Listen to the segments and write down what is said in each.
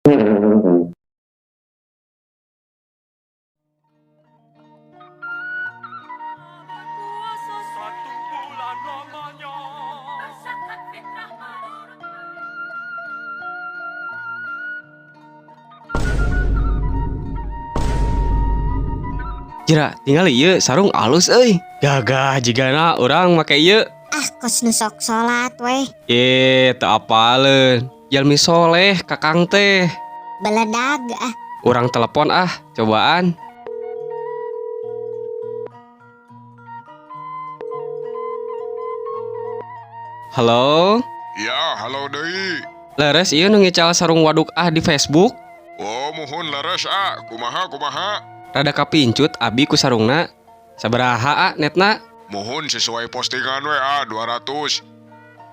Satu bulan lamanya. Jera tinggal ieu sarung alus euy. Gagah jigana urang make ieu. Ah, kos nu sok salat weh. Teu apaleun. Jalmi soleh kakang teh. Beledag ah. Urang telepon cobaan. Halo? Ya, halo deui. Leres ieu nu ngical sarung waduk di Facebook. Oh, muhun leres kumaha. Rada kapincut abi ku sarungna. Sabaraha netna? Muhun sesuai postingan we 200.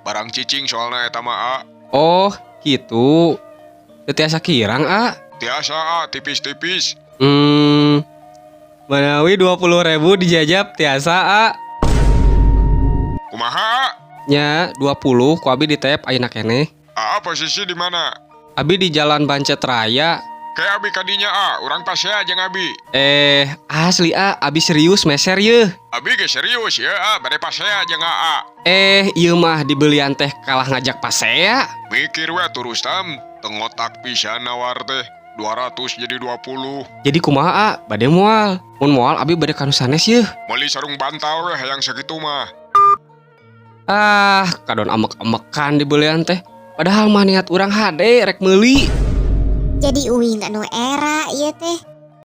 Barang cicing soalna eta mah Oh, gitu. Teu tiasa kirang Tiasa tipis-tipis. Manawi 20.000 dijajab tiasa Kumaha Nya 20 ku abi di tap ayeuna keneh. Posisi di mana? Abi di Jalan Bancet Raya. Kayak abi kadinya urang pasea jeung abi. Asli abi serius meser ye. Abi ge serius ya bade pasea jeung Ieu mah dibelian teh kalah ngajak pasea. Mikir we Rustam, tengotak pisan nawar teh 200 jadi 20. Jadi kumaha bade moal. Mun moal abi bade kanu sanes ye. Meuli sarung bantal we hayang sakitu mah. Kadon amek-amekan dibelian teh. Padahal mah niat urang hade rek meuli. Jadi uing anu era ieu teh.